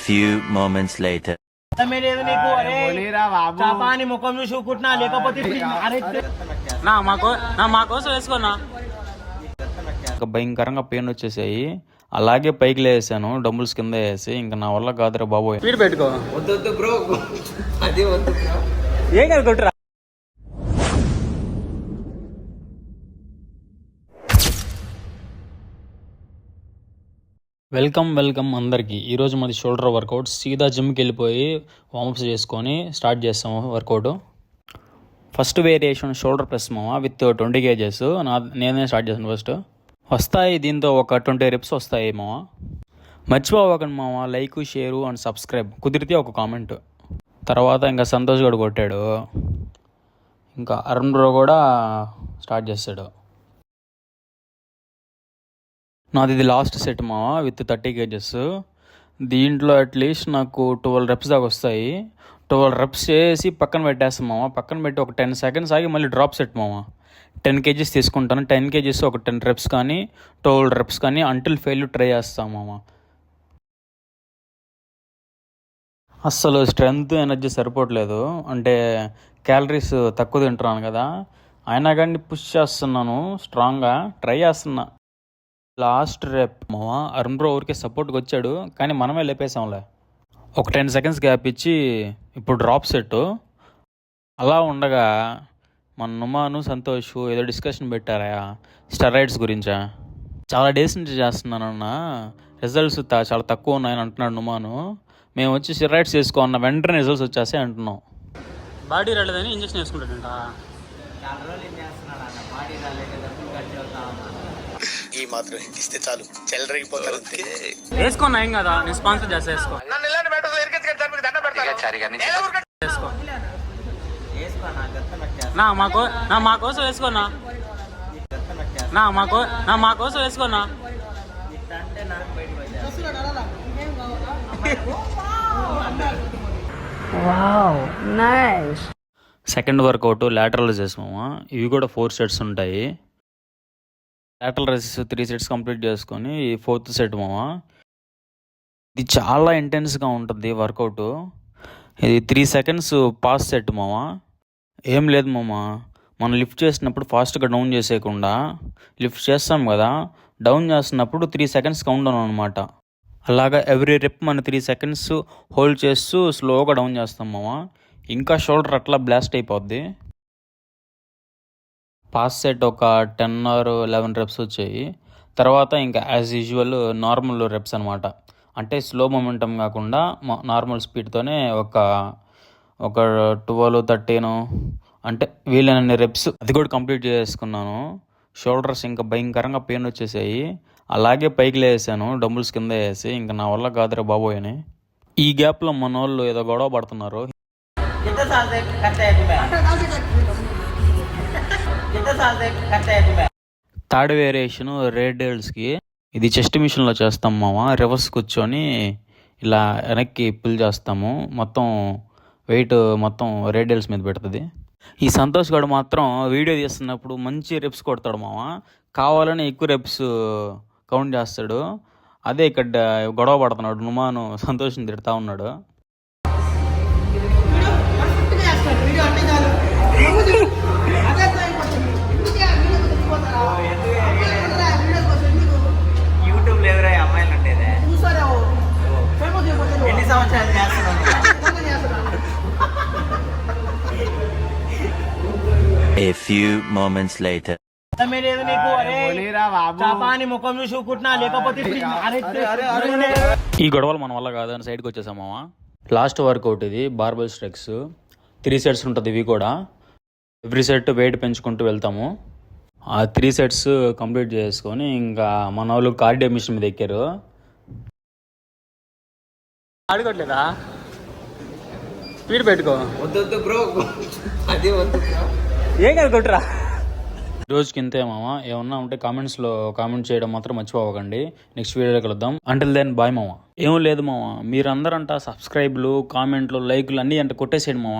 Few moments later. ముఖం చూసుకుంటున్నా లేకపోతే మా కోసం వేసుకున్నా. భయంకరంగా పెయిన్ వచ్చేసాయి. అలాగే పైకి లేసాను డంబుల్స్ కింద వేసి. ఇంకా నా వల్ల కాదురా బాబోయ్. స్పీడ్ పెట్టుకో. వద్దు బ్రో, అది వద్దు బ్రో. ఏం కాదు కొట్టురా. వెల్కమ్ అందరికీ. ఈరోజు మాది షోల్డర్ వర్కౌట్. సీదా జిమ్కి వెళ్ళిపోయి వార్మప్స్ చేసుకొని స్టార్ట్ చేస్తాము workout. First variation shoulder press మామ విత్ 20 kgs. నేనే స్టార్ట్ చేస్తాను. ఫస్ట్ వస్తాయి దీంతో ఒక 20 reps వస్తాయి మామ. మర్చిపోవకండి మామ, లైక్, షేరు అండ్ సబ్స్క్రైబ్. కుదిరితే ఒక కామెంట్. తర్వాత ఇంకా సంతోష్ గడు కొట్టాడు. ఇంకా అరుణ్ బ్రో కూడా స్టార్ట్ చేస్తాడు. నాది ఇది లాస్ట్ సెట్ మావా విత్ 30 kgs. దీంట్లో అట్లీస్ట్ నాకు 12 reps దాకా వస్తాయి. 12 reps చేసి పక్కన పెట్టేస్తాం మావా. పక్కన పెట్టి ఒక 10 seconds ఆగి మళ్ళీ డ్రాప్ సెట్ మావా. 10 kgs తీసుకుంటాను. 10 kgs ఒక 10 reps కానీ 12 reps కానీ అంటిల్ ఫెయిల్ ట్రై చేస్తాం మావా. అస్సలు స్ట్రెంగ్త్ ఎనర్జీ సరిపోవట్లేదు. అంటే క్యాలరీస్ తక్కువ తింటున్నాను కదా, అయినా కానీ పుష్ చేస్తున్నాను, స్ట్రాంగ్గా ట్రై చేస్తున్నా. లాస్ట్ రేప్ మావా అరుణ్ బ్రో ఊరికే సపోర్ట్కి వచ్చాడు, కానీ మనమే లేపేసాంలే. ఒక 10 seconds గ్యాప్ ఇచ్చి ఇప్పుడు డ్రాప్ సెట్. అలా ఉండగా మన నుమాను సంతోష్ ఏదో డిస్కషన్ పెట్టారా స్టెరాయిడ్స్ గురించా. చాలా డేస్ నుంచి చేస్తున్నానన్న, రిజల్ట్స్ చాలా తక్కువ ఉన్నాయని అంటున్నాడు నుమాను. మేము వచ్చి స్టెరాయిడ్స్ వేసుకోన్న వెంటనే రిజల్ట్స్ వచ్చేసి అంటున్నాం. బాడీ రాలేదని ఇంజక్షన్ వేసుకుంటాడంట. ఈ మాత్రం ఇస్తే చాలు, చెల్లరగిపోతారు. వేసుకోన్నా ఏం కదా, నేను స్పాన్సర్ చేస్తా. వేసుకో మా కోసం వేసుకోన్నా. మా కోసం వేసుకోన్నా. సెకండ్ వర్కౌట్ లాటరల్ చేసామా. ఇవి కూడా 4 sets ఉంటాయి. లాటరల్ రైజెస్ 3 sets కంప్లీట్ చేసుకొని 4th set మామ. ఇది చాలా ఇంటెన్స్గా ఉంటుంది వర్కౌట్. ఇది 3 seconds పాస్ సెట్ మామ. ఏం లేదు మామ, మనం లిఫ్ట్ చేసినప్పుడు ఫాస్ట్గా డౌన్ చేసేయకుండా, లిఫ్ట్ చేస్తాం కదా, డౌన్ చేస్తున్నప్పుడు 3 seconds కౌంట్ డౌన్ అనమాట. అలాగా ఎవ్రీ రెప్ మనం 3 seconds హోల్డ్ చేస్తూ స్లోగా డౌన్ చేస్తాం మామ. ఇంకా షోల్డర్ అట్లా బ్లాస్ట్ అయిపోద్ది. పాస్ సెట్ ఒక 10 or 11 reps వచ్చాయి. తర్వాత ఇంకా యాజ్ యూజువల్ నార్మల్ రెప్స్ అనమాట. అంటే స్లో మొమెంటం కాకుండా నార్మల్ స్పీడ్తోనే ఒక 12, 13 అంటే వీలైనన్ని రెప్స్ అది కూడా కంప్లీట్ చేసుకున్నాను. షోల్డర్స్ ఇంకా భయంకరంగా పెయిన్ వచ్చేసాయి. అలాగే పైకి లేసాను డంబుల్స్ కింద వేసి. ఇంకా నా వల్ల కాదురా బాబోయ్ అని. ఈ గ్యాప్లో మన వాళ్ళు ఏదో గొడవ పడుతున్నారు. థర్డ్ వేరియేషన్ రేడియల్స్కి. ఇది చెస్ట్ మిషన్లో చేస్తాం మామ. రివర్స్ కూర్చొని ఇలా వెనక్కి పుల్ చేస్తాము. మొత్తం వెయిట్ మొత్తం రేడియల్స్ మీద పెడుతుంది. ఈ సంతోష్ గడు మాత్రం వీడియో తీస్తున్నప్పుడు మంచి రెప్స్ కొడతాడు మామ. కావాలని ఎక్కువ రెప్స్ కౌంట్ చేస్తాడు. అదే ఇక్కడ గొడవ పడుతున్నాడు. నుమాను సంతోషం తిడతా ఉన్నాడు. యూట్యూబ్లో ఎవరై అమ్మాయిలు ఉండేదే ఎన్ని సంవత్సరాలు చేస్తున్నాను. A few moments later. ముఖం చూసుకుంటున్నా లేకపోతే ఈ గొడవలు మన వల్ల కాదని సైడ్కి వచ్చేసాం మామ. లాస్ట్ వర్కౌట్ ఇది బార్బెల్ స్ట్రెక్స్. 3 sets ఉంటుంది. ఇవి కూడా ఎవ్రీ సెట్ వెయిట్ పెంచుకుంటూ వెళ్తాము. ఆ 3 sets కంప్లీట్ చేసుకొని ఇంకా మన వాళ్ళు కార్డియో మిషన్ మీద ఎక్కారు. ఆడుకోవట్లేదా? స్పీడ్ పెట్టుకో. వద్దు బ్రో, అది వద్దు బ్రో. ఏం కాదు కొట్టురా. రోజుకి ఇంతే మామ. ఏమన్నా ఉంటే కామెంట్స్లో కామెంట్ చేయడం మాత్రం మర్చిపోకండి. నెక్స్ట్ వీడియోలో కలుద్దాం. అంటిల్ దెన్ బాయ్ మామ. ఏం లేదు మామ, మీరందరంట సబ్స్క్రైబ్లు, కామెంట్లు, లైక్లు అన్నీ అంటే కొట్టేసేయండి మామ.